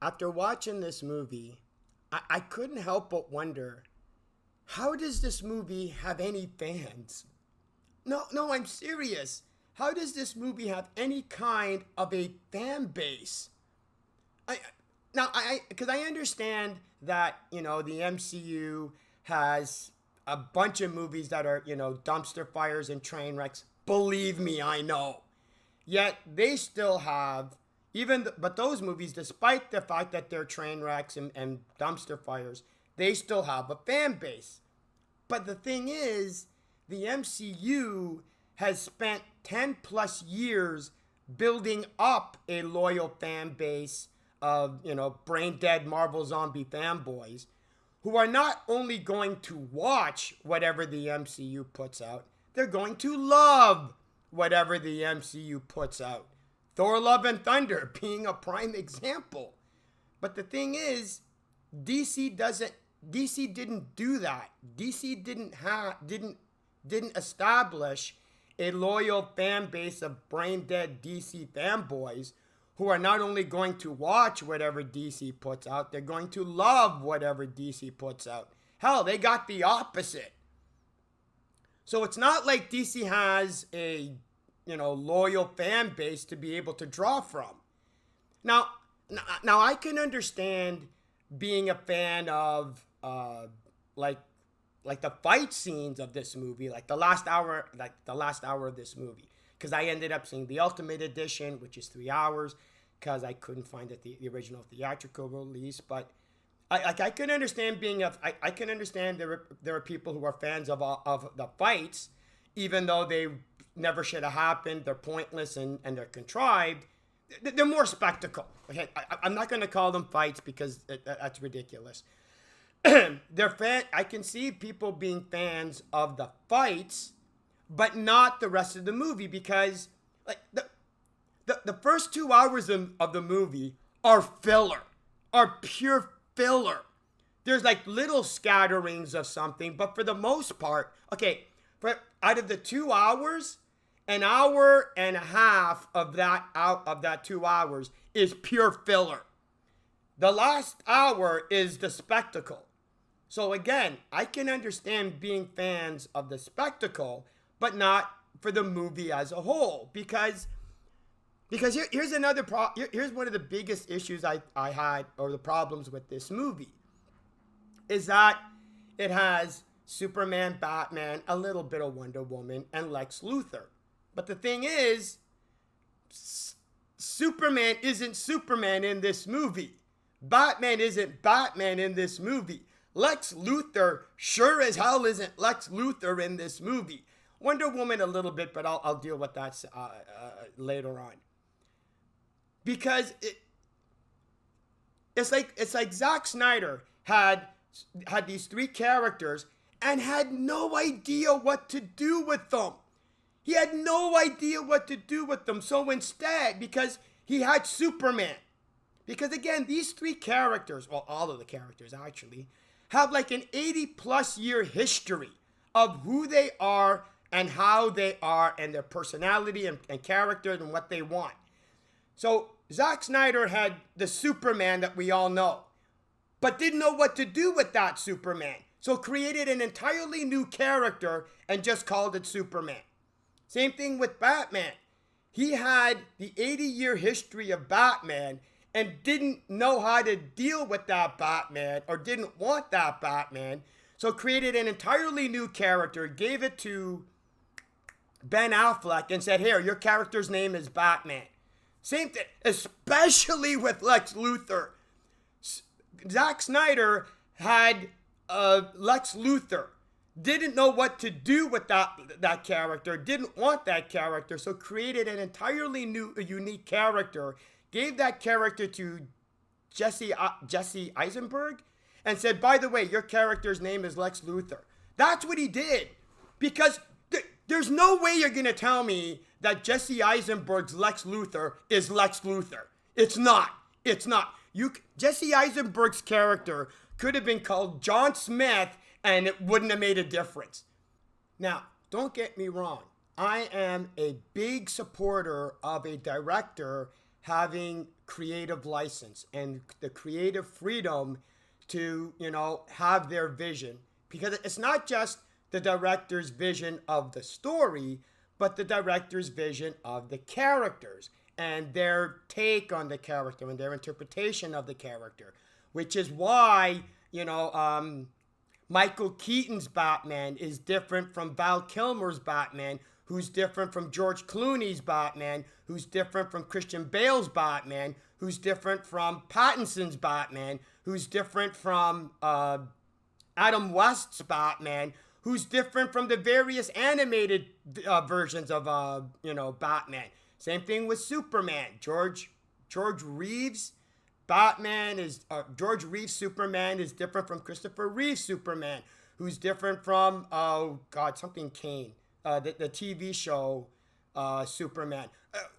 After watching this movie, I couldn't help but wonder, how does this movie have any fans? No, I'm serious. How does this movie have any kind of a fan base? I because I understand that the MCU has a bunch of movies that are dumpster fires and train wrecks. Believe me, I know. Yet they still have but those movies, despite the fact that they're train wrecks and dumpster fires, they still have a fan base. But the thing is, the MCU has spent 10 plus years building up a loyal fan base of, brain dead Marvel zombie fanboys who are not only going to watch whatever the MCU puts out, they're going to love whatever the MCU puts out. Thor Love and Thunder being a prime example. But the thing is, DC didn't do that. DC didn't establish a loyal fan base of brain dead DC fanboys who are not only going to watch whatever DC puts out, they're going to love whatever DC puts out. Hell, they got the opposite. So it's not like DC has a loyal fan base to be able to draw from. Now I can understand being a fan of like the fight scenes of this movie, like the last hour of this movie, because I ended up seeing the Ultimate Edition, which is 3 hours, because I couldn't find the original theatrical release. But I can understand I can understand there are people who are fans of the fights, even though they never should have happened. They're pointless and they're contrived. They're more spectacle. Okay, I'm not going to call them fights because that's ridiculous. I can see people being fans of the fights, but not the rest of the movie, because like the first 2 hours of the movie are filler, are pure filler. There's like little scatterings of something, but for the most part, okay, out of the 2 hours, an hour and a half of that 2 hours is pure filler. The last hour is the spectacle. So again, I can understand being fans of the spectacle, but not for the movie as a whole. Because here's here's one of the biggest issues I had, or the problems with this movie, is that it has Superman, Batman, a little bit of Wonder Woman, and Lex Luthor. But the thing is, Superman isn't Superman in this movie. Batman isn't Batman in this movie. Lex Luthor sure as hell isn't Lex Luthor in this movie. Wonder Woman a little bit, but I'll deal with that later on. Because it's like Zack Snyder had these 3 characters and had no idea what to do with them. He had no idea what to do with them. So instead, because he had Superman, because again, these 3 characters, well, all of the characters actually, have like an 80 plus year history of who they are and how they are and their personality and character and what they want. So Zack Snyder had the Superman that we all know, but didn't know what to do with that Superman. So created an entirely new character and just called it Superman. Same thing with Batman. He had the 80-year history of Batman and didn't know how to deal with that Batman, or didn't want that Batman, so created an entirely new character, gave it to Ben Affleck and said, here, your character's name is Batman. Same thing, especially with Lex Luthor. Zack Snyder had Lex Luthor, didn't know what to do with that character, didn't want that character, so created an entirely new, unique character, gave that character to Jesse Eisenberg, and said, by the way, your character's name is Lex Luthor. That's what he did. Because there's no way you're going to tell me that Jesse Eisenberg's Lex Luthor is Lex Luthor. It's not. It's not. Jesse Eisenberg's character could have been called John Smith, and it wouldn't have made a difference. Now, don't get me wrong. I am a big supporter of a director having creative license and the creative freedom to, have their vision. Because it's not just the director's vision of the story, but the director's vision of the characters and their take on the character and their interpretation of the character. Which is why, Michael Keaton's Batman is different from Val Kilmer's Batman, who's different from George Clooney's Batman, who's different from Christian Bale's Batman, who's different from Pattinson's Batman, who's different from Adam West's Batman, who's different from the various animated versions of, Batman. Same thing with Superman. George Reeves' Batman is, George Reeves' Superman is different from Christopher Reeves' Superman, who's different from, something Kane. The TV show Superman,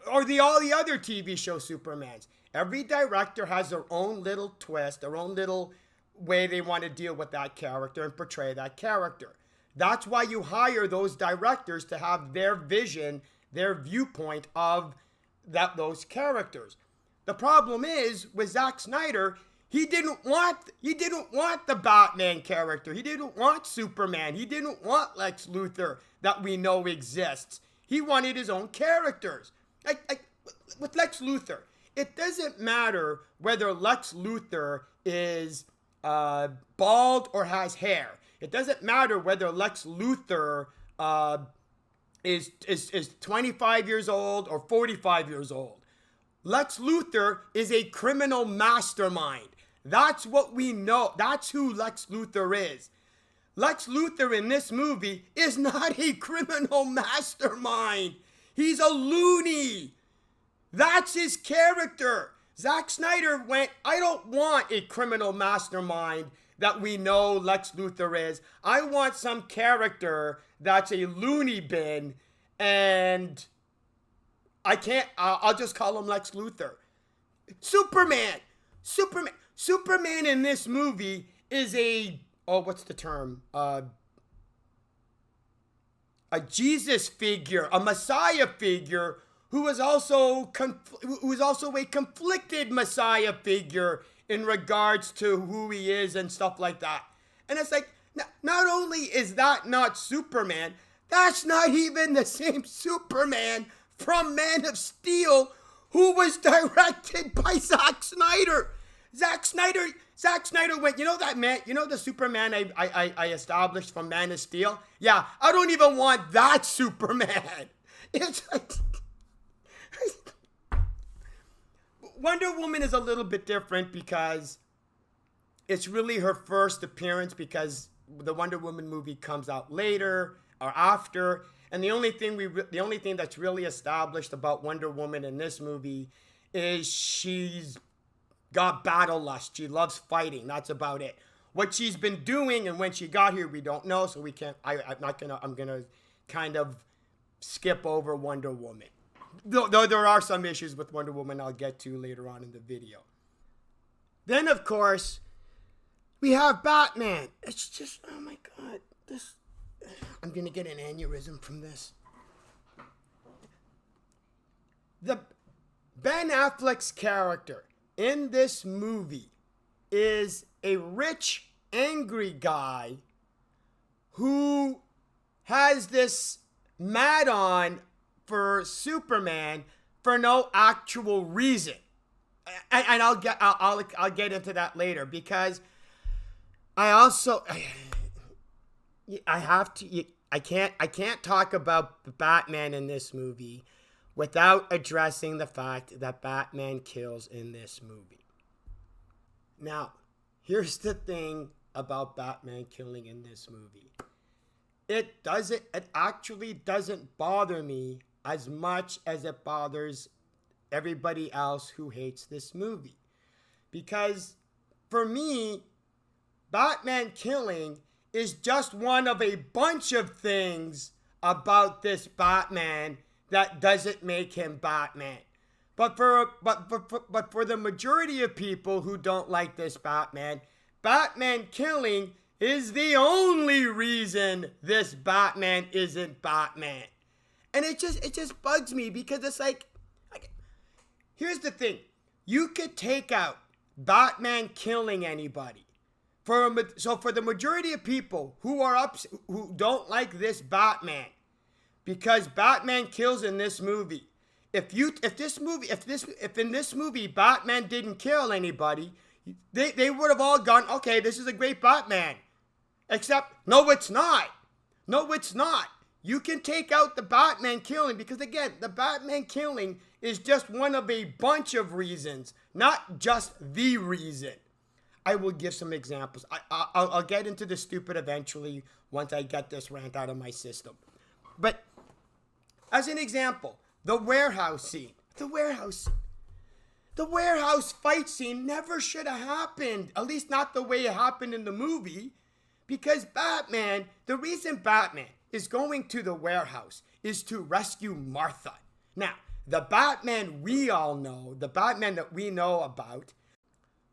or all the other TV show Supermans. Every director has their own little twist, their own little way they want to deal with that character and portray that character. That's why you hire those directors, to have their vision, their viewpoint of those characters. The problem is with Zack Snyder, he didn't want the Batman character. He didn't want Superman. He didn't want Lex Luthor that we know exists. He wanted his own characters. Like with Lex Luthor, it doesn't matter whether Lex Luthor is bald or has hair. It doesn't matter whether Lex Luthor is 25 years old or 45 years old. Lex Luthor is a criminal mastermind. That's what we know. That's who Lex Luthor is. Lex Luthor in this movie is not a criminal mastermind. He's a loony. That's his character. Zack Snyder went, I don't want a criminal mastermind that we know Lex Luthor is. I want some character that's a loony bin, and I'll just call him Lex Luthor. Superman in this movie is what's the term? A Jesus figure, a Messiah figure, who is also a conflicted Messiah figure in regards to who he is and stuff like that. And it's like, not only is that not Superman, that's not even the same Superman from Man of Steel, who was directed by Zack Snyder. Zack Snyder went, the Superman I established from Man of Steel? Yeah, I don't even want that Superman. It's like, Wonder Woman is a little bit different because it's really her first appearance, because the Wonder Woman movie comes out later or after. And the only thing that's really established about Wonder Woman in this movie is she's got battle lust. She loves fighting. That's about it. What she's been doing and when she got here, we don't know. So we can't. I'm gonna kind of skip over Wonder Woman. Though there are some issues with Wonder Woman I'll get to later on in the video. Then of course we have Batman. It's just, oh my God, this. I'm gonna get an aneurysm from this. The Ben Affleck's character in this movie is a rich, angry guy who has this mad on for Superman for no actual reason, and I'll get into that later, because I can't talk about Batman in this movie without addressing the fact that Batman kills in this movie. Now, here's the thing about Batman killing in this movie. It actually doesn't bother me as much as it bothers everybody else who hates this movie. Because for me, Batman killing is just one of a bunch of things about this Batman that doesn't make him Batman. But for the majority of people who don't like this Batman, Batman killing is the only reason this Batman isn't Batman. And it just bugs me, because it's like here's the thing. you could take out Batman killing anybody. So for the majority of people who don't like this Batman, because Batman kills in this movie, if in this movie Batman didn't kill anybody, they would have all gone, okay, this is a great Batman. Except, no, it's not. No, it's not. You can take out the Batman killing because, again, the Batman killing is just one of a bunch of reasons, not just the reason. I will give some examples. I'll get into the stupid eventually once I get this rant out of my system. But as an example, the warehouse scene. The warehouse fight scene never should have happened, at least not the way it happened in the movie. Because Batman, the reason Batman is going to the warehouse is to rescue Martha. Now, the Batman we all know, the Batman that we know about,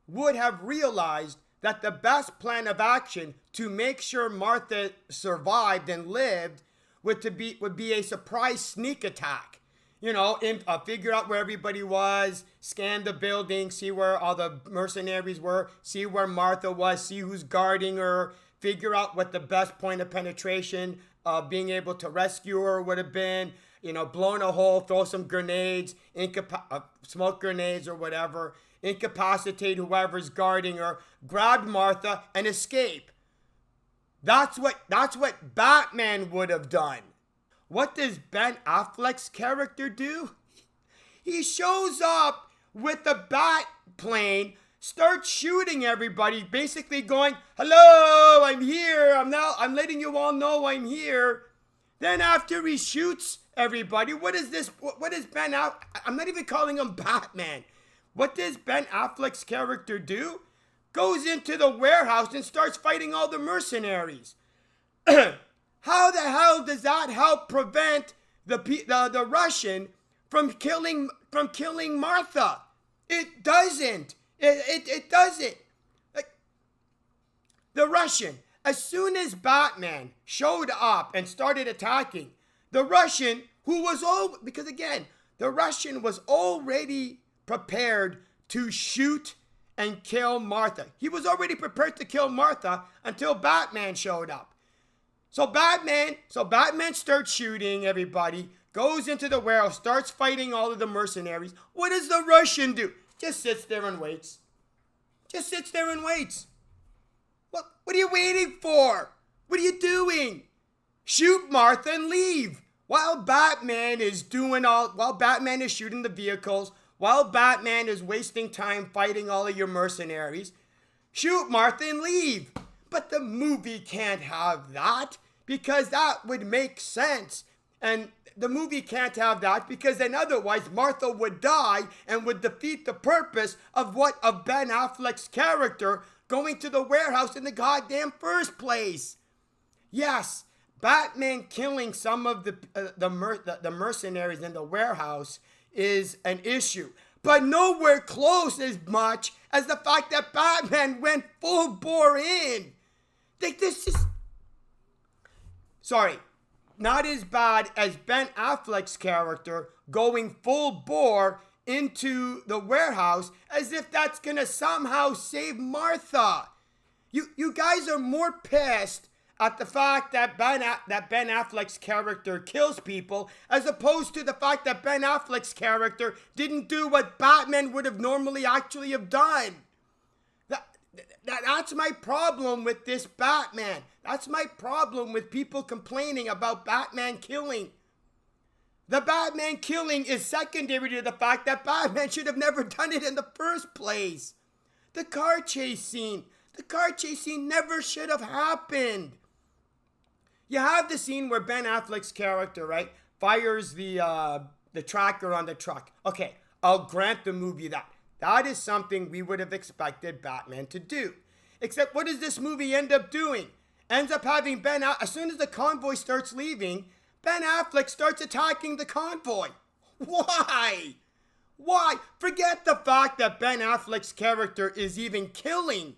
would have realized that the best plan of action to make sure Martha survived and lived would be a surprise sneak attack. You know, figure out where everybody was, scan the building, see where all the mercenaries were, see where Martha was, see who's guarding her, figure out what the best point of penetration of being able to rescue her would have been, you know, blowing a hole, throw some grenades, smoke grenades or whatever, incapacitate whoever's guarding her, grab Martha and escape. That's what Batman would have done. What does Ben Affleck's character do? He shows up with the bat plane, starts shooting everybody, basically going, hello, I'm here. I'm letting you all know I'm here. Then after he shoots everybody, what is Ben Affleck? I'm not even calling him Batman. What does Ben Affleck's character do? Goes into the warehouse and starts fighting all the mercenaries. How the hell does that help prevent the Russian from killing Martha? It doesn't. It doesn't. Like, the Russian, as soon as Batman showed up and started attacking, the Russian, because again, the Russian was already prepared to shoot and kill Martha. He was already prepared to kill Martha until Batman showed up. So Batman starts shooting everybody, goes into the warehouse, starts fighting all of the mercenaries. What does the Russian do? Just sits there and waits. What are you waiting for? What are you doing? Shoot Martha and leave. While Batman is shooting the vehicles, while Batman is wasting time fighting all of your mercenaries, shoot Martha and leave. But the movie can't have that because that would make sense. And the movie can't have that because then otherwise Martha would die and would defeat the purpose of Ben Affleck's character going to the warehouse in the goddamn first place. Yes, Batman killing some of the mercenaries in the warehouse is an issue, but nowhere close as much as the fact that Batman went full bore in. Not as bad as Ben Affleck's character going full bore into the warehouse as if that's gonna somehow save Martha. You guys are more pissed at the fact that Ben Affleck's character kills people as opposed to the fact that Ben Affleck's character didn't do what Batman would have normally actually have done. That's my problem with this Batman. That's my problem with people complaining about Batman killing. The Batman killing is secondary to the fact that Batman should have never done it in the first place. The car chase scene never should have happened. You have the scene where Ben Affleck's character, right, fires the tracker on the truck. Okay, I'll grant the movie that. That is something we would have expected Batman to do. Except what does this movie end up doing? Ends up having as soon as the convoy starts leaving, Ben Affleck starts attacking the convoy. Why? Forget the fact that Ben Affleck's character is even killing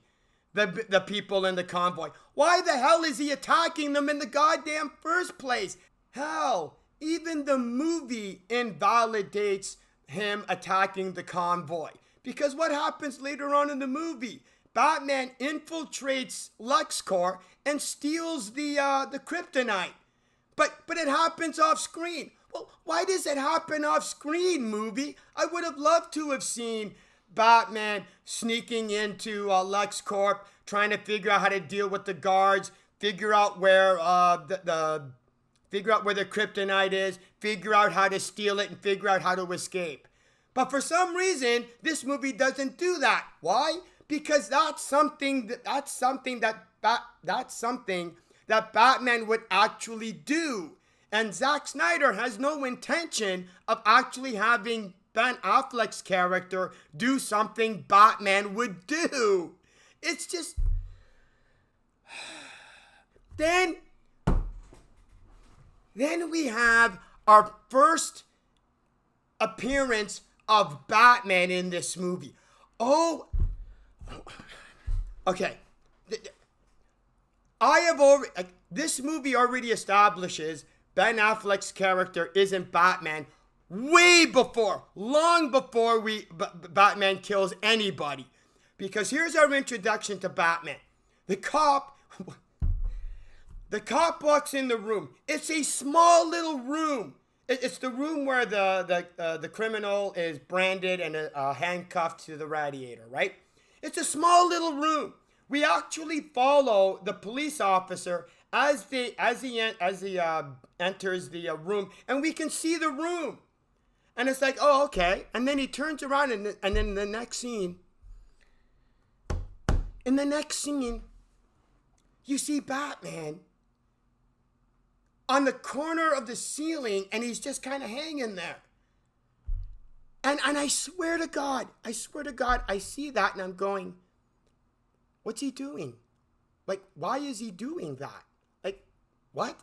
the people in the convoy. Why the hell is he attacking them in the goddamn first place? Hell, even the movie invalidates him attacking the convoy. Because what happens later on in the movie? Batman infiltrates LuxCorp and steals the kryptonite. But it happens off screen. Well, why does it happen off screen, movie? I would have loved to have seen Batman sneaking into LuxCorp, trying to figure out how to deal with the guards, figure out where figure out where the kryptonite is, figure out how to steal it, and figure out how to escape. But for some reason, this movie doesn't do that. Why? Because that's something that Batman would actually do. And Zack Snyder has no intention of actually having Ben Affleck's character do something Batman would do. It's just... Then we have our first appearance of Batman in this movie. Oh, okay. This movie already establishes Ben Affleck's character isn't Batman long before Batman kills anybody. Because here's our introduction to Batman. The cop walks in the room. It's a small little room. It's the room where the criminal is branded and handcuffed to the radiator, right? It's a small little room. We actually follow the police officer as he enters the room, and we can see the room. And it's like, oh, okay. And then he turns around, and then in the next scene, you see Batman on the corner of the ceiling, and he's just kind of hanging there. And I swear to God, I see that, and I'm going, what's he doing? Like, why is he doing that? Like, what?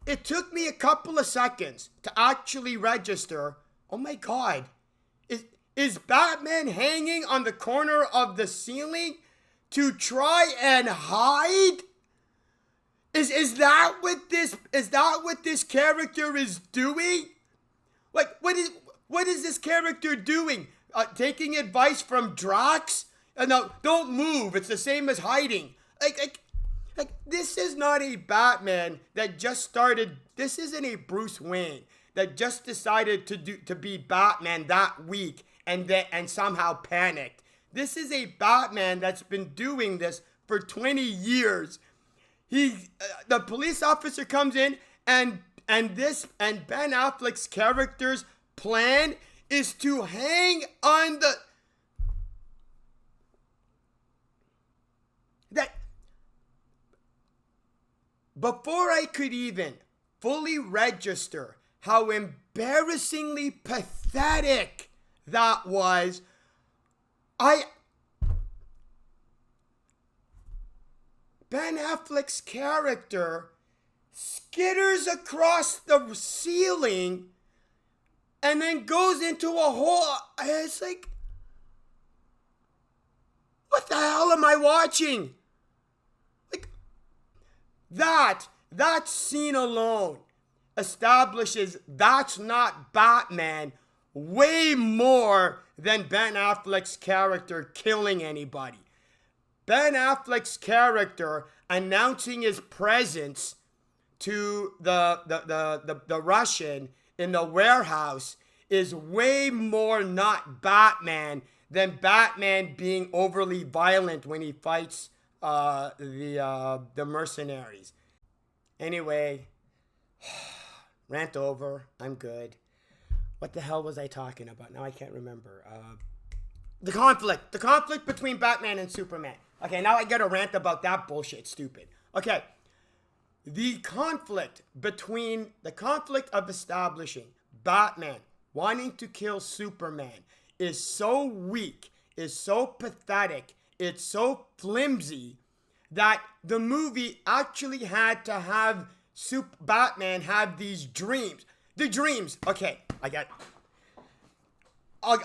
It took me a couple of seconds to actually register, oh my God, is Batman hanging on the corner of the ceiling to try and hide? Is that what this character is doing? Like, what is this character doing? Taking advice from Drax? No, don't move. It's the same as hiding. Like this is not a Batman that just started. This isn't a Bruce Wayne that just decided to be Batman that week and somehow panicked. This is a Batman that's been doing this for 20 years. The police officer comes in, and Ben Affleck's character's plan is to hang on before I could even fully register how embarrassingly pathetic that was, Ben Affleck's character skitters across the ceiling and then goes into a hole. It's like, what the hell am I watching? Like, that scene alone establishes that's not Batman way more than Ben Affleck's character killing anybody. Ben Affleck's character announcing his presence to the Russian in the warehouse is way more not Batman than Batman being overly violent when he fights the mercenaries. Anyway, rant over. I'm good. What the hell was I talking about? Now I can't remember. The conflict between Batman and Superman. Okay, now I gotta rant about that bullshit, stupid. Okay, the conflict of establishing Batman wanting to kill Superman is so weak, is so pathetic, it's so flimsy that the movie actually had to have Batman have these dreams. The dreams, okay, I'll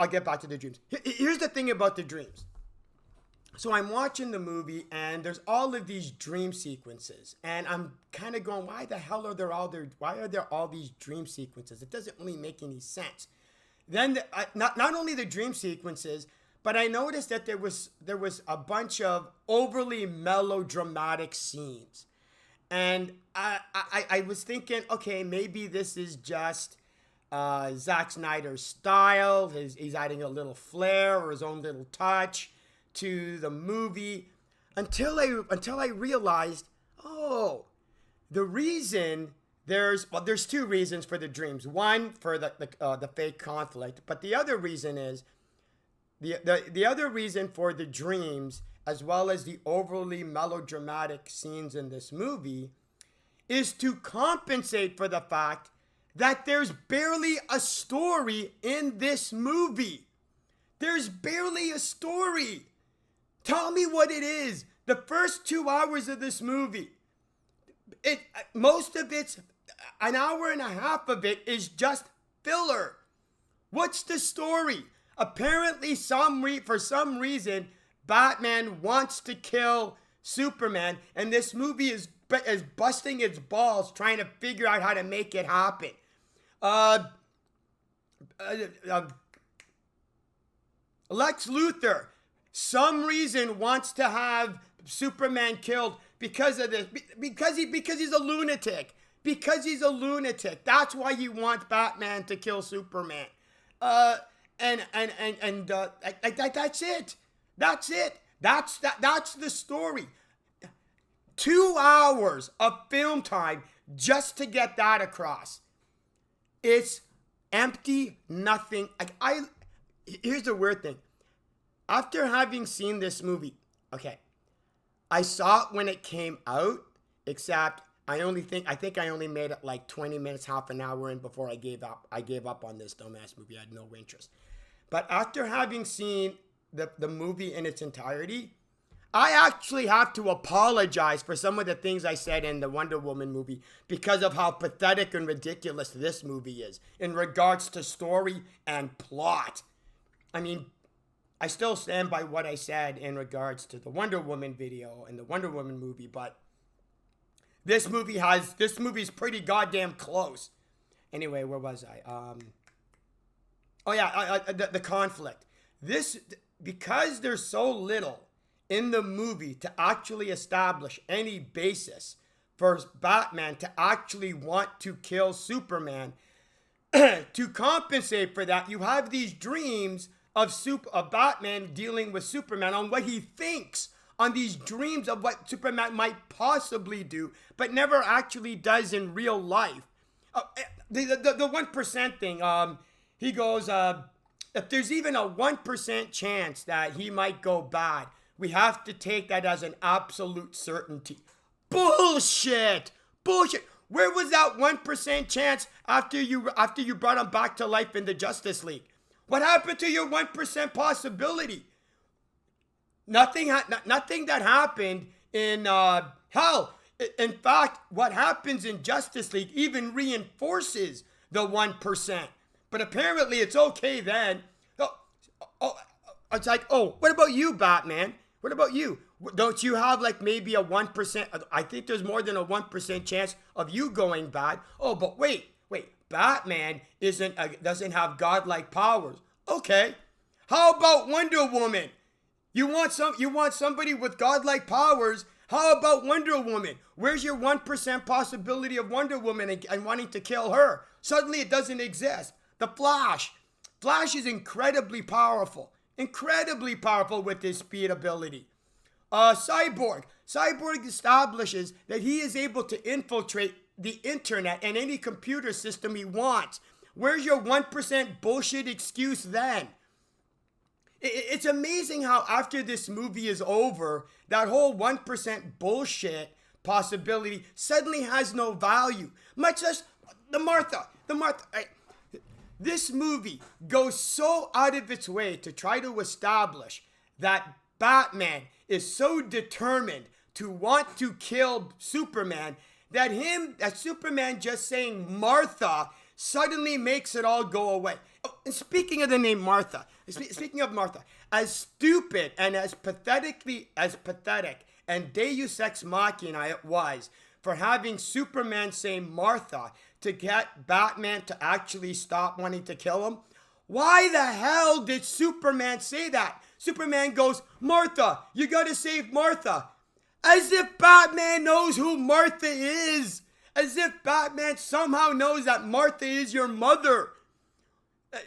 get back to the dreams. Here's the thing about the dreams. So I'm watching the movie, and there's all of these dream sequences, and I'm kind of going, why are there all these dream sequences? It doesn't really make any sense. Not only the dream sequences, but I noticed that there was a bunch of overly melodramatic scenes, and I was thinking, okay, maybe this is just Zack Snyder's style. He's adding a little flair or his own little touch to the movie, until I realized, oh, the reason there's two reasons for the dreams. One, for the fake conflict, but the other reason is the other reason for the dreams, as well as the overly melodramatic scenes in this movie, is to compensate for the fact that there's barely a story in this movie. There's barely a story. Tell me what it is. The first 2 hours of this movie, most of it's an hour and a half of it is just filler. What's the story? Apparently, for some reason, Batman wants to kill Superman, and this movie is busting its balls trying to figure out how to make it happen. Lex Luthor, some reason, wants to have Superman killed because of this, because he's a lunatic. Because he's a lunatic. That's why he wants Batman to kill Superman. That's it. That's it. That's the story. 2 hours of film time just to get that across. It's empty, nothing. Here's the weird thing. After having seen this movie, okay, I saw it when it came out, except I think I only made it like 20 minutes, half an hour in before I gave up. I gave up on this dumbass movie. I had no interest. But after having seen the movie in its entirety, I actually have to apologize for some of the things I said in the Wonder Woman movie because of how pathetic and ridiculous this movie is in regards to story and plot. I mean, I still stand by what I said in regards to the Wonder Woman video and the Wonder Woman movie, but this movie's pretty goddamn close. Anyway, where was I? The conflict. Because there's so little in the movie to actually establish any basis for Batman to actually want to kill Superman, to compensate for that, you have these dreams of Batman dealing with Superman on what he thinks, on these dreams of what Superman might possibly do, but never actually does in real life. The 1% thing, he goes, if there's even a 1% chance that he might go bad, we have to take that as an absolute certainty. Bullshit! Where was that 1% chance after you brought him back to life in the Justice League? What happened to your 1% possibility? Nothing that happened in hell. In fact, what happens in Justice League even reinforces the 1%. But apparently it's okay then. It's like, what about you, Batman? What about you? Don't you have like maybe a 1%? I think there's more than a 1% chance of you going bad. Oh, but wait. Batman doesn't have godlike powers. Okay. How about Wonder Woman? You want somebody with godlike powers? How about Wonder Woman? Where's your 1% possibility of Wonder Woman and wanting to kill her? Suddenly it doesn't exist. The Flash. Flash is incredibly powerful with his speed ability. Cyborg establishes that he is able to infiltrate the internet and any computer system he wants. Where's your 1% bullshit excuse then? It's amazing how after this movie is over, that whole 1% bullshit possibility suddenly has no value. Much less the Martha. This movie goes so out of its way to try to establish that Batman is so determined to want to kill Superman that Superman just saying Martha suddenly makes it all go away. Oh, and speaking of the name Martha, as stupid and as pathetic and Deus Ex Machina it was for having Superman say Martha to get Batman to actually stop wanting to kill him. Why the hell did Superman say that? Superman goes, Martha, you gotta save Martha. As if Batman knows who Martha is. As if Batman somehow knows that Martha is your mother.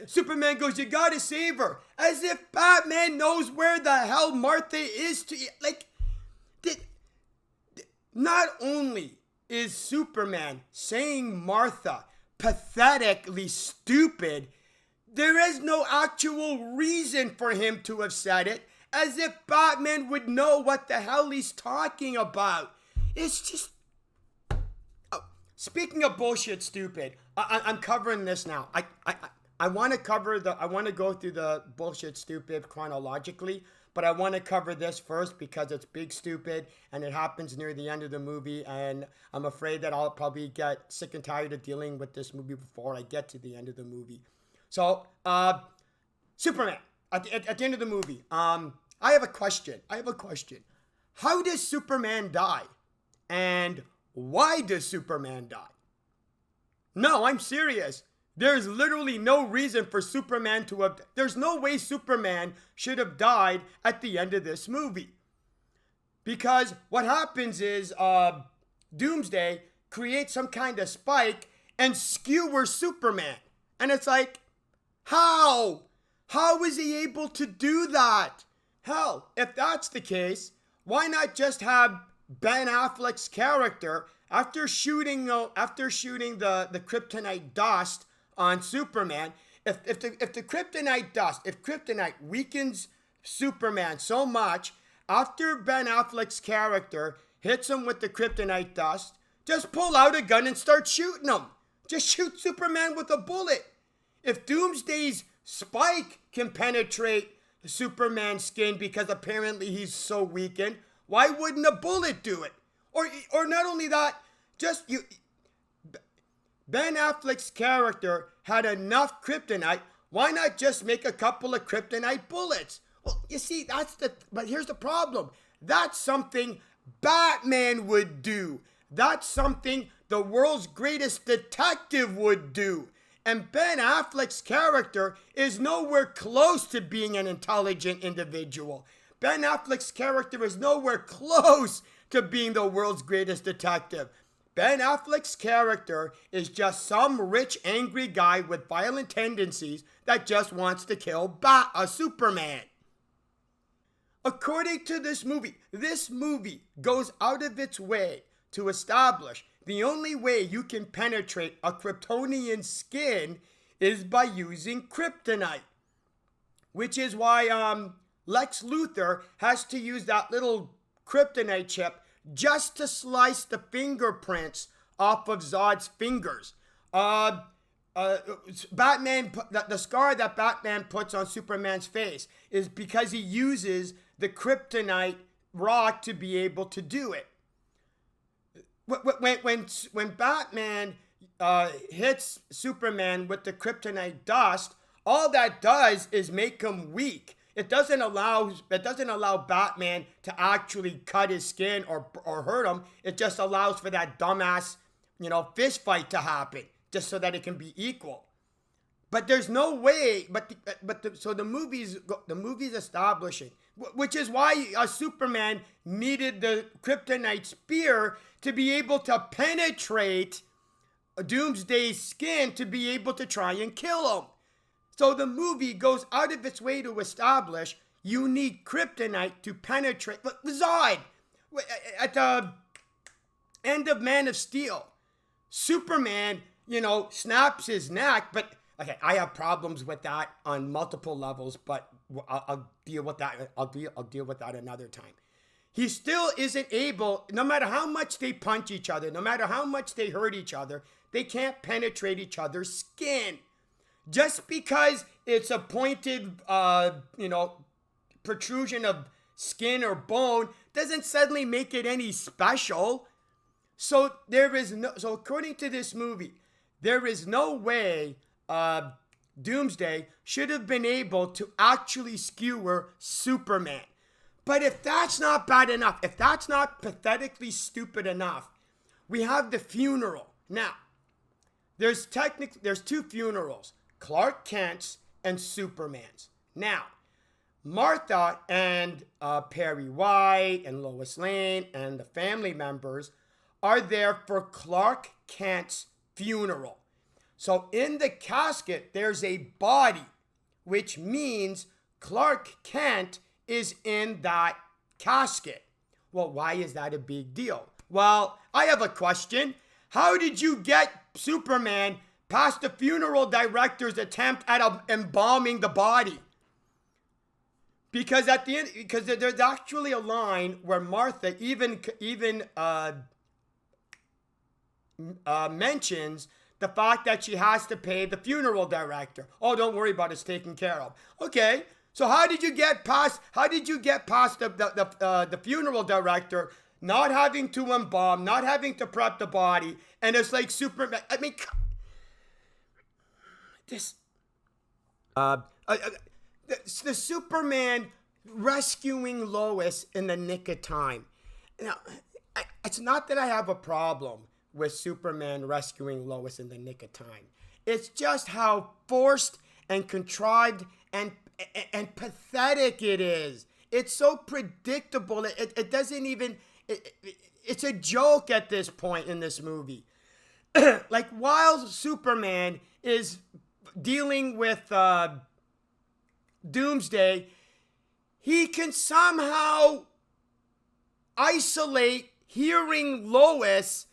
Superman goes, you gotta save her. As if Batman knows where the hell Martha is to, like, not only is Superman saying Martha pathetically stupid, there is no actual reason for him to have said it, as if Batman would know what the hell he's talking about. It's just... Oh, speaking of bullshit stupid, I'm covering this now. I want to go through the bullshit stupid chronologically, but I want to cover this first because it's big stupid and it happens near the end of the movie, and I'm afraid that I'll probably get sick and tired of dealing with this movie before I get to the end of the movie. So, Superman, at the end of the movie, I have a question. How does Superman die? And why does Superman die? No, I'm serious. There's literally no reason for Superman to have... There's no way Superman should have died at the end of this movie. Because what happens is Doomsday creates some kind of spike and skewers Superman. And it's like, how? How is he able to do that? Hell, if that's the case, why not just have Ben Affleck's character, after shooting the kryptonite dust on Superman, if kryptonite weakens Superman so much, after Ben Affleck's character hits him with the kryptonite dust, just pull out a gun and start shooting him. Just shoot Superman with a bullet. If Doomsday's spike can penetrate Superman's skin because apparently he's so weakened, why wouldn't a bullet do it? Or not only that, Ben Affleck's character had enough kryptonite. Why not just make a couple of kryptonite bullets? Well, you see, but here's the problem. That's something Batman would do. That's something the world's greatest detective would do. And Ben Affleck's character is nowhere close to being an intelligent individual. Ben Affleck's character is nowhere close to being the world's greatest detective. Ben Affleck's character is just some rich, angry guy with violent tendencies that just wants to kill Superman. According to this movie goes out of its way to establish the only way you can penetrate a Kryptonian skin is by using kryptonite. Which is why Lex Luthor has to use that little kryptonite chip just to slice the fingerprints off of Zod's fingers. Batman, the scar that Batman puts on Superman's face is because he uses the kryptonite rock to be able to do it. When Batman hits Superman with the kryptonite dust, all that does is make him weak. It doesn't allow Batman to actually cut his skin or hurt him. It just allows for that dumbass, fist fight to happen, just so that it can be equal. But there's no way. So the movie's establishing, which is why Superman needed the kryptonite spear to be able to penetrate Doomsday's skin to be able to try and kill him. So the movie goes out of its way to establish you need kryptonite to penetrate. Look, Zod, at the end of Man of Steel, Superman, snaps his neck, but okay, I have problems with that on multiple levels, but I'll deal with that. I'll deal with that another time. He still isn't able, no matter how much they punch each other, no matter how much they hurt each other, they can't penetrate each other's skin. Just because it's a pointed, protrusion of skin or bone doesn't suddenly make it any special. So according to this movie, there is no way Doomsday should have been able to actually skewer Superman. But if that's not bad enough, if that's not pathetically stupid enough, we have the funeral. Now, there's two funerals, Clark Kent's and Superman's. Now, Martha and Perry White and Lois Lane and the family members are there for Clark Kent's funeral. So in the casket, there's a body, which means Clark Kent is in that casket. Well, why is that a big deal? Well, I have a question. How did you get Superman past the funeral director's attempt at embalming the body? Because at the end, because there's actually a line where Martha even mentions the fact that she has to pay the funeral director. Oh, don't worry about it, it's taken care of. Okay, so how did you get past the funeral director not having to embalm, not having to prep the body, and it's like Superman? I mean, this the Superman rescuing Lois in the nick of time. Now, it's not that I have a problem with Superman rescuing Lois in the nick of time. It's just how forced and contrived and pathetic it is. It's so predictable. It doesn't even... it's a joke at this point in this movie. Like, while Superman is dealing with Doomsday, he can somehow isolate hearing Lois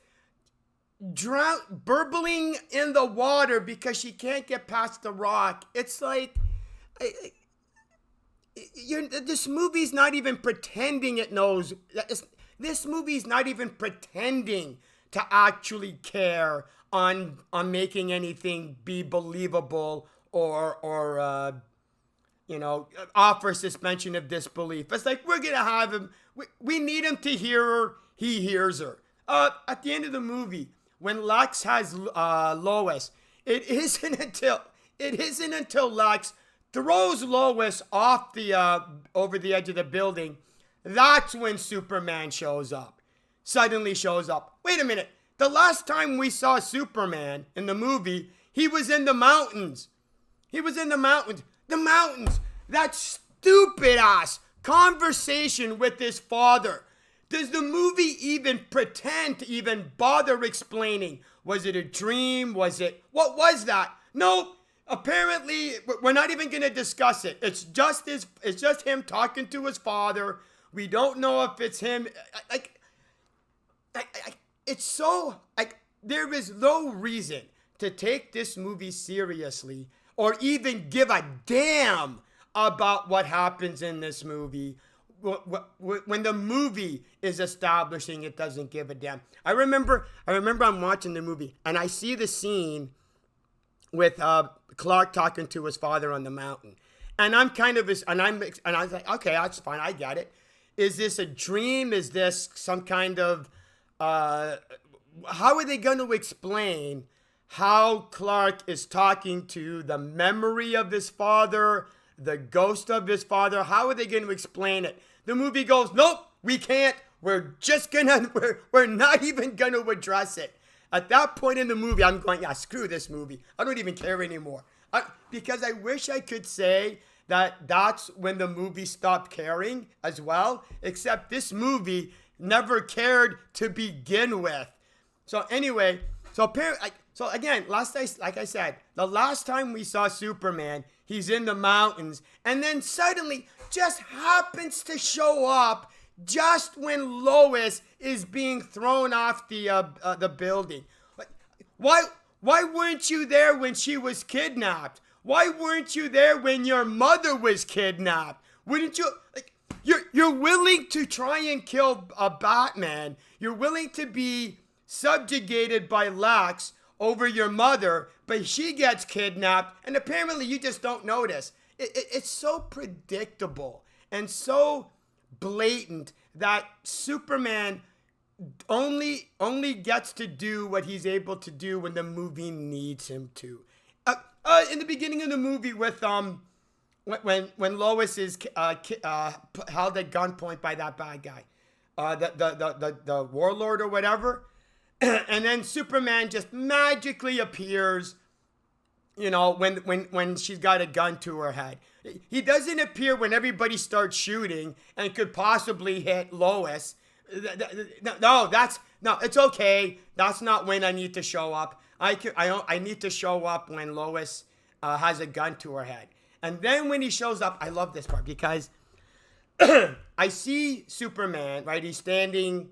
burbling in the water because she can't get past the rock. It's like, this movie's not even pretending it knows. This movie's not even pretending to actually care on making anything be believable or offer suspension of disbelief. It's like, we're gonna have him. We need him to hear her. He hears her. At the end of the movie, when Lex has Lois, it isn't until Lex throws Lois off the over the edge of the building, that's when Superman shows up. Suddenly shows up. Wait a minute. The last time we saw Superman in the movie, he was in the mountains. He was in the mountains. The mountains. That stupid ass conversation with his father. Does the movie even pretend to even bother explaining? Was it a dream? What was that? No, apparently we're not even going to discuss it. It's just him talking to his father. We don't know if it's him. It's so, there is no reason to take this movie seriously or even give a damn about what happens in this movie. When the movie is establishing it doesn't give a damn. I remember I'm watching the movie and I see the scene with Clark talking to his father on the mountain, and I was like, okay, that's fine, I get it. Is this a dream? Is this some kind of how are they going to explain how Clark is talking to the memory of his father, the ghost of his father? How are they going to explain it? The movie goes, nope, we can't. We're not even going to address it. At that point in the movie, I'm going, yeah, screw this movie. I don't even care anymore. Because I wish I could say that that's when the movie stopped caring as well, except this movie never cared to begin with. So anyway, so again, like I said, the last time we saw Superman, he's in the mountains, and then suddenly just happens to show up just when Lois is being thrown off the building. Why weren't you there when she was kidnapped? Why weren't you there when your mother was kidnapped? Wouldn't you, you're willing to try and kill a Batman. You're willing to be subjugated by Lex over your mother, but she gets kidnapped, and apparently you just don't notice. It's so predictable and so blatant that Superman only gets to do what he's able to do when the movie needs him to. In the beginning of the movie, with when Lois is held at gunpoint by that bad guy, the warlord or whatever, and then Superman just magically appears when she's got a gun to her head. He doesn't appear when everybody starts shooting and could possibly hit Lois. No, it's okay. That's not when I need to show up. I need to show up when Lois has a gun to her head. And then when he shows up, I love this part because I see Superman, right? He's standing,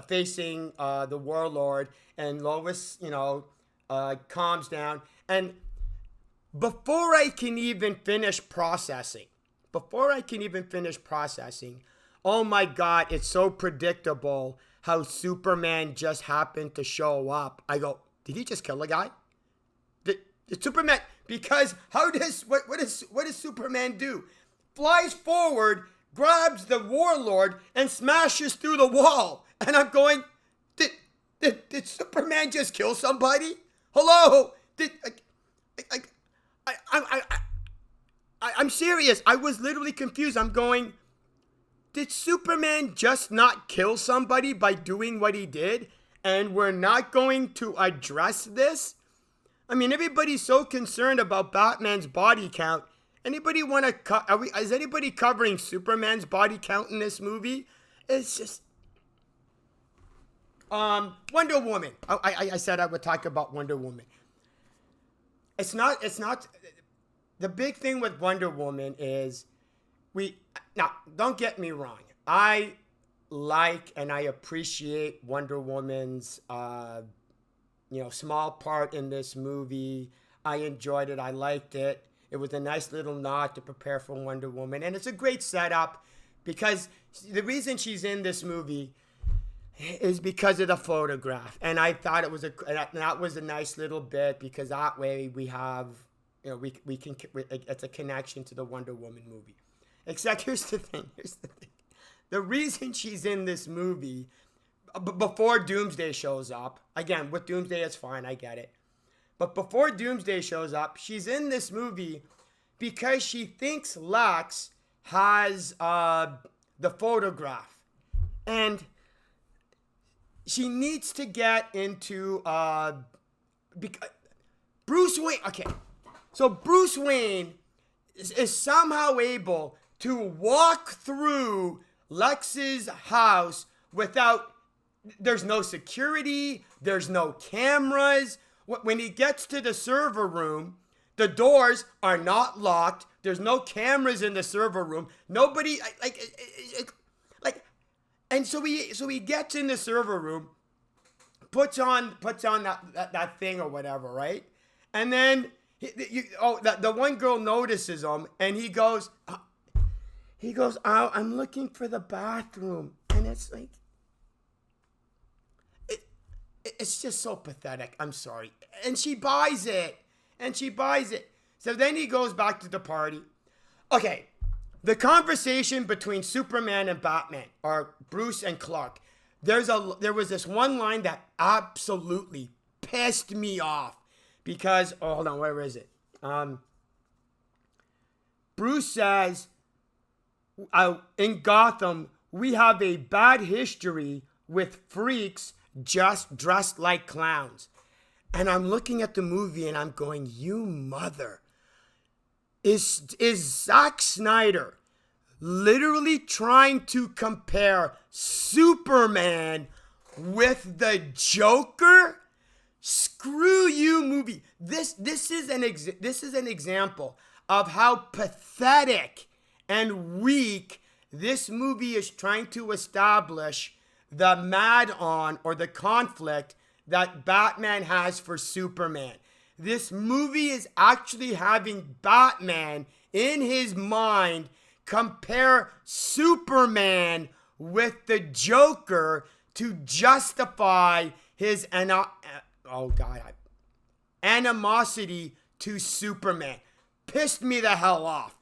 facing the warlord, and Lois, calms down. And before I can even finish processing, oh my God, it's so predictable how Superman just happened to show up. I go, did he just kill a guy? Did Superman? Because what does Superman do? Flies forward, grabs the warlord, and smashes through the wall. And I'm going, did Superman just kill somebody? Hello? I'm serious. I was literally confused. I'm going, did Superman just not kill somebody by doing what he did? And we're not going to address this? I mean, everybody's so concerned about Batman's body count. Anybody want to is anybody covering Superman's body count in this movie? It's just Wonder Woman. I said I would talk about Wonder Woman. It's not the big thing with Wonder Woman is now don't get me wrong. I like and I appreciate Wonder Woman's small part in this movie. I enjoyed it. I liked it. It was a nice little nod to prepare for Wonder Woman. And it's a great setup because the reason she's in this movie is because of the photograph. And I thought that was a nice little bit because that way we have, it's a connection to the Wonder Woman movie. Except here's the thing. The reason she's in this movie before Doomsday shows up, again, with Doomsday it's fine, I get it. But before Doomsday shows up, she's in this movie because she thinks Lex has the photograph. And she needs to get into Bruce Wayne. Okay, so Bruce Wayne is somehow able to walk through Lex's house without, there's no security, there's no cameras. When he gets to the server room, the doors are not locked. There's no cameras in the server room. Nobody and so he gets in the server room, puts on that thing or whatever, right? And then the one girl notices him, and he goes, I'm looking for the bathroom, and it's like. It's just so pathetic. I'm sorry. And she buys it. So then he goes back to the party. Okay. The conversation between Superman and Batman, or Bruce and Clark, there was this one line that absolutely pissed me off. Because, hold on, where is it? Bruce says, in Gotham, we have a bad history with freaks just dressed like clowns. And I'm looking at the movie and I'm going, you mother. Is Zack Snyder literally trying to compare Superman with the Joker? Screw you, movie. This is an example of how pathetic and weak this movie is trying to establish the mad-on or the conflict that Batman has for Superman. This movie is actually having Batman in his mind compare Superman with the Joker to justify his animosity to Superman. Pissed me the hell off.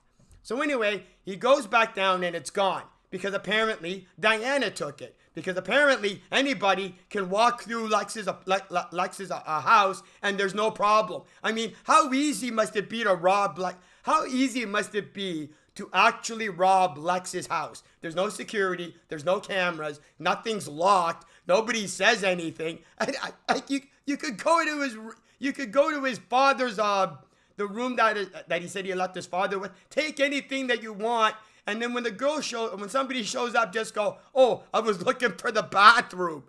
So anyway, he goes back down and it's gone because apparently Diana took it. Because apparently anybody can walk through Lex's house and there's no problem. I mean, how easy must it be to rob How easy must it be to actually rob Lex's house? There's no security. There's no cameras. Nothing's locked. Nobody says anything. You could go into You could go to his father's the room that he said he left his father with. Take anything that you want, and then when when somebody shows up, just go, "Oh, I was looking for the bathroom."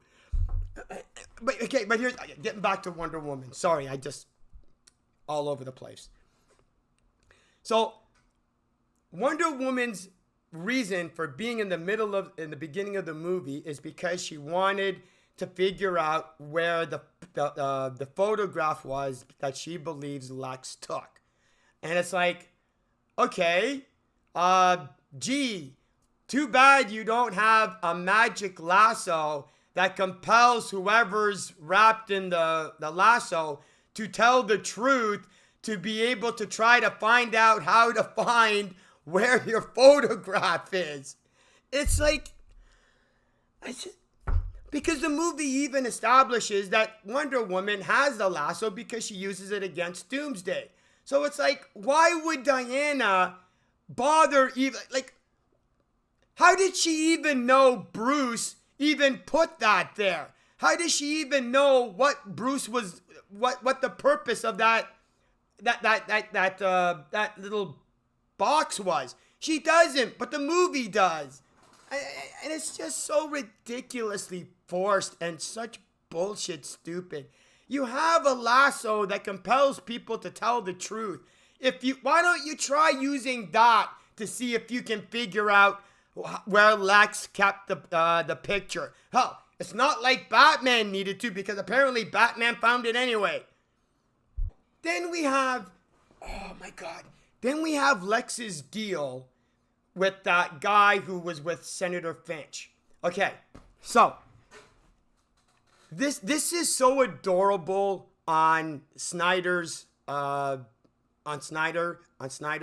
But here's getting back to Wonder Woman. Sorry, I just all over the place. So Wonder Woman's reason for being in the beginning of the movie is because she wanted to figure out where the photograph was that she believes Lex took. And it's like, okay, gee, too bad you don't have a magic lasso that compels whoever's wrapped in the lasso to tell the truth, to be able to try to find out how to find where your photograph is. It's like, because the movie even establishes that Wonder Woman has the lasso because she uses it against Doomsday. So it's like, why would Diana bother even, like, how did she even know Bruce even put that there? How does she even know what Bruce was, what the purpose of that little box was? She doesn't, but the movie does. And it's just so ridiculously forced and such bullshit stupid. You have a lasso that compels people to tell the truth. Why don't you try using that to see if you can figure out where Lex kept the picture? Hell, it's not like Batman needed to, because apparently Batman found it anyway. Then we have, oh my God, then we have Lex's deal with that guy who was with Senator Finch. Okay, so this is so adorable on Snyder's on Snyder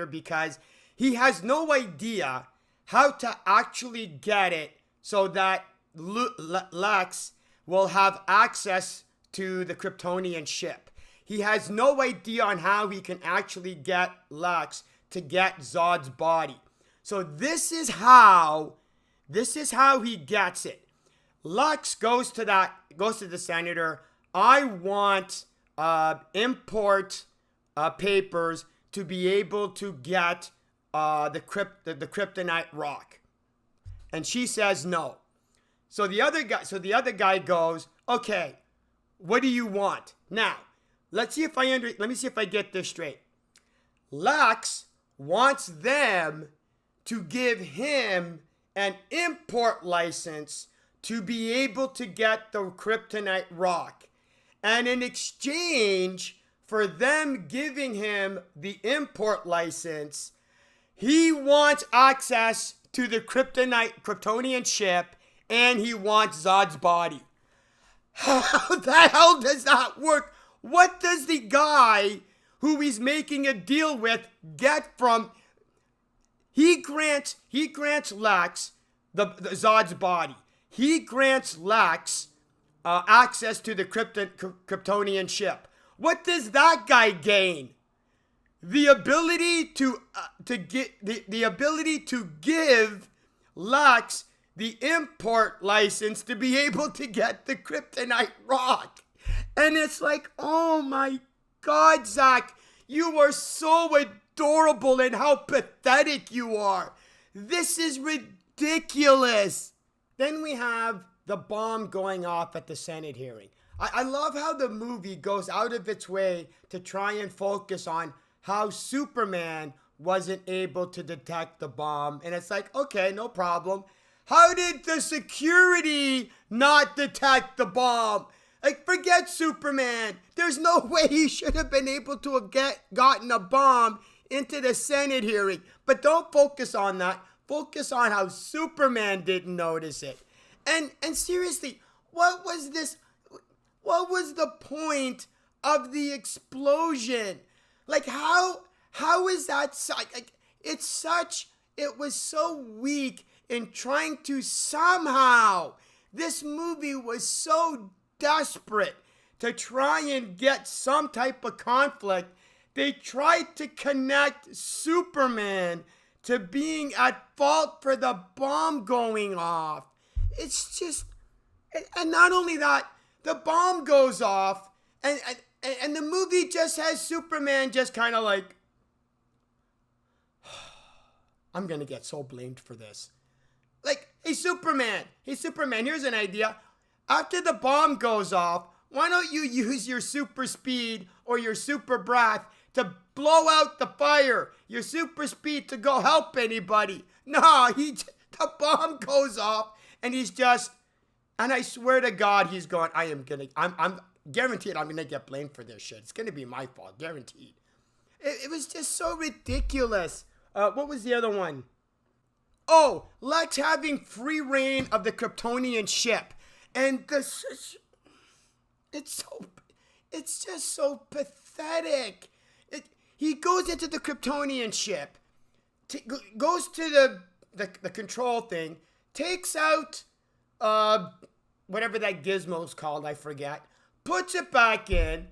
because he has no idea how to actually get it so that Lex will have access to the Kryptonian ship. He has no idea on how he can actually get Lex to get Zod's body. So this is how he gets it. Lex goes to the senator. I want import papers to be able to get the kryptonite rock, and she says no. So the other guy goes, okay, what do you want now? Let me see if I get this straight. Lex wants them to give him an import license to be able to get the kryptonite rock. And in exchange for them giving him the import license, he wants access to the Kryptonian ship, and he wants Zod's body. How the hell does that work? What does the guy who he's making a deal with get from? He grants Lex the Zod's body. He grants Lex access to the Kryptonian ship. What does that guy gain? The ability to give Lex the import license to be able to get the kryptonite rock. And it's like, oh my God, Zach, you are so adorable in how pathetic you are. This is ridiculous. Then we have the bomb going off at the Senate hearing. I love how the movie goes out of its way to try and focus on how Superman wasn't able to detect the bomb. And it's like, okay, no problem. How did the security not detect the bomb? Like, forget Superman. There's no way he should have been able to have gotten a bomb into the Senate hearing. But don't focus on that. Focus on how Superman didn't notice it. And seriously, what was this? What was the point of the explosion? Like, how is that? Like, it was so weak in trying to somehow. This movie was so desperate to try and get some type of conflict. They tried to connect Superman to being at fault for the bomb going off. It's just, and not only that, the bomb goes off, and And the movie just has Superman just kind of like, I'm going to get so blamed for this. Like, hey, Superman, here's an idea. After the bomb goes off, why don't you use your super speed or your super breath to blow out the fire? Your super speed to go help anybody. No, the bomb goes off and he's just, and I swear to God, he's going, I'm guaranteed I'm going to get blamed for this shit. It's going to be my fault, guaranteed. It was just so ridiculous. What was the other one? Oh, Lex having free reign of the Kryptonian ship. And it's just so pathetic. He goes into the Kryptonian ship, goes to the control thing, takes out whatever that gizmo's called, I forget, puts it back in,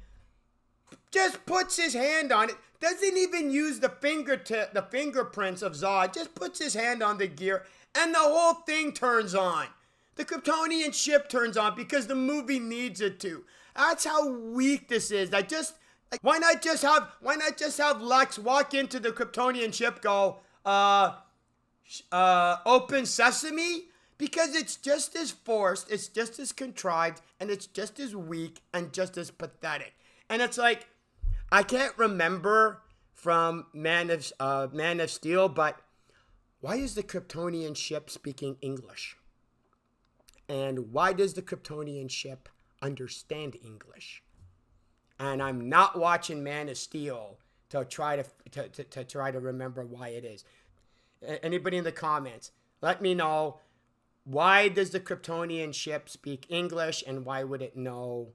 just puts his hand on it, doesn't even use the fingerprints of Zod, just puts his hand on the gear, and the whole thing turns on. The Kryptonian ship turns on because the movie needs it to. That's how weak this is. Why not just have Lex walk into the Kryptonian ship, go, open sesame? Because it's just as forced, it's just as contrived, and it's just as weak and just as pathetic. And it's like, I can't remember from Man of Steel, but why is the Kryptonian ship speaking English? And why does the Kryptonian ship understand English? And I'm not watching Man of Steel to try to remember why it is. Anybody in the comments, let me know, why does the Kryptonian ship speak English, and why would it know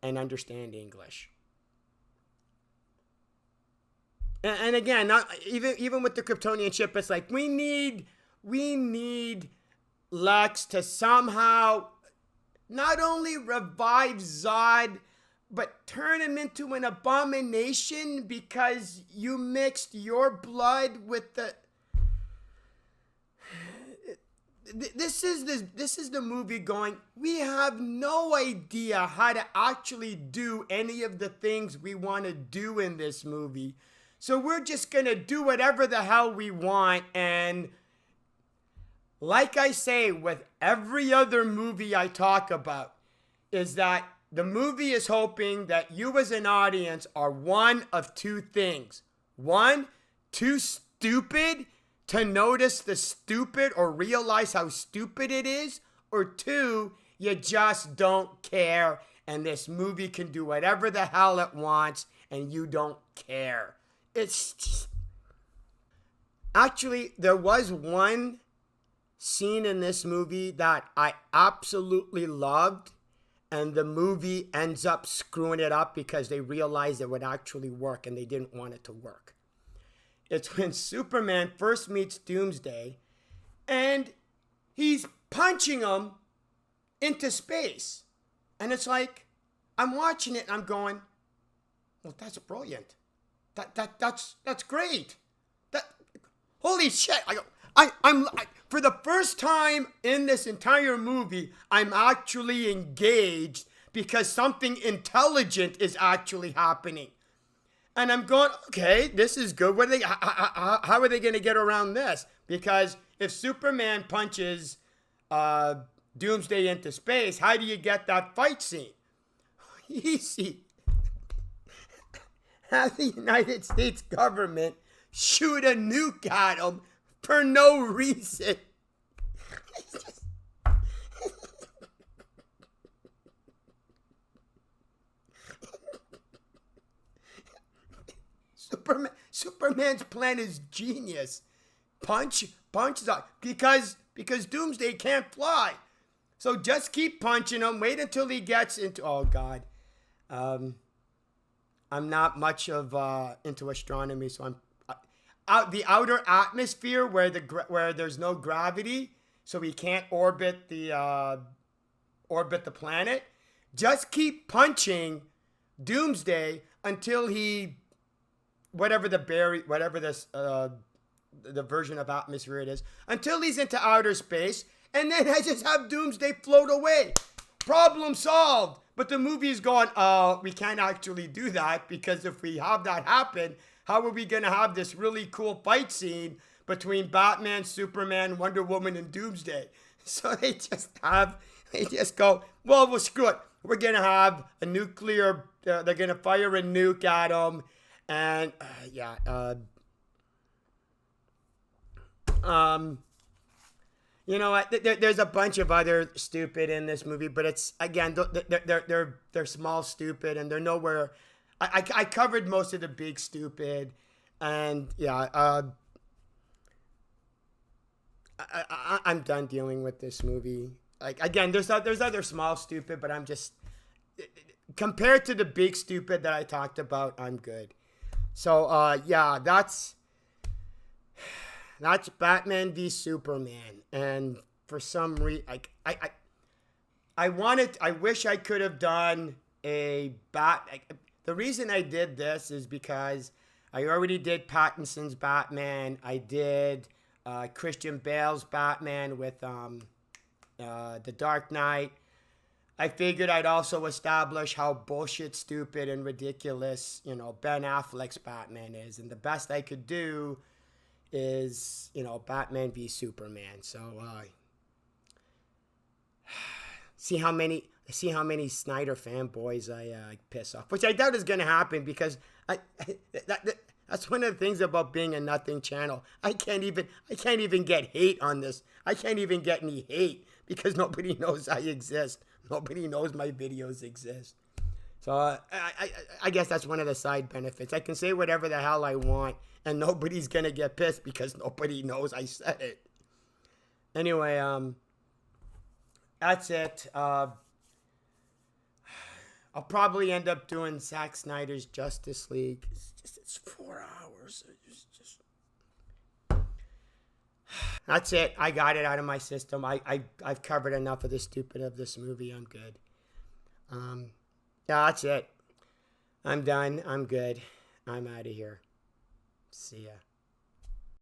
and understand English? And again, not even with the Kryptonian ship, it's like we need Lex to somehow not only revive Zod, but turn him into an abomination because you mixed your blood with the... This is the movie going, we have no idea how to actually do any of the things we want to do in this movie. So we're just going to do whatever the hell we want. And like I say with every other movie I talk about, is that the movie is hoping that you as an audience are one of two things. One, too stupid to notice the stupid or realize how stupid it is. Or two, you just don't care and this movie can do whatever the hell it wants and you don't care. It's just... Actually, there was one scene in this movie that I absolutely loved, and the movie ends up screwing it up because they realized it would actually work and they didn't want it to work. It's when Superman first meets Doomsday and he's punching him into space. And it's like, I'm watching it and I'm going, well, that's brilliant. That's great. Holy shit. I'm for the first time in this entire movie, I'm actually engaged because something intelligent is actually happening. And I'm going, okay, this is good. How are they going to get around this? Because if Superman punches Doomsday into space, how do you get that fight scene? Easy. Have the United States government shoot a nuke at him for no reason. Superman's plan is genius. Punch because Doomsday can't fly. So just keep punching him. Wait until he gets into... Oh, God. I'm not much of into astronomy, so I'm out the outer atmosphere where there's no gravity, so he can't orbit the planet. Just keep punching Doomsday until he whatever the version of atmosphere it is, until he's into outer space, and then I just have Doomsday float away. Problem solved. But the movie's going, oh, we can't actually do that because if we have that happen, how are we going to have this really cool fight scene between Batman, Superman, Wonder Woman, and Doomsday? So they just go, well, screw it. We're going to have a nuclear, they're going to fire a nuke at them. And you know what? There's a bunch of other stupid in this movie, but it's again they're small stupid and they're nowhere. I covered most of the big stupid, and I'm done dealing with this movie. Like again, there's other small stupid, but I'm just compared to the big stupid that I talked about, I'm good. So that's Batman v Superman, and for some reason, I wish I could have done a the reason I did this is because I already did Pattinson's Batman. I did Christian Bale's Batman with The Dark Knight. I figured I'd also establish how bullshit, stupid, and ridiculous, Ben Affleck's Batman is. And the best I could do is, Batman v Superman. So, see how many Snyder fanboys I piss off, which I doubt is going to happen because that's one of the things about being a nothing channel. I can't even get hate on this. I can't even get any hate because nobody knows I exist. Nobody knows my videos exist. So I guess that's one of the side benefits. I can say whatever the hell I want and nobody's going to get pissed because nobody knows I said it. Anyway, that's it. I'll probably end up doing Zack Snyder's Justice League. It's 4 hours. That's it. I got it out of my system. I've covered enough of the stupid of this movie. I'm good. That's it. I'm done. I'm good. I'm out of here. See ya.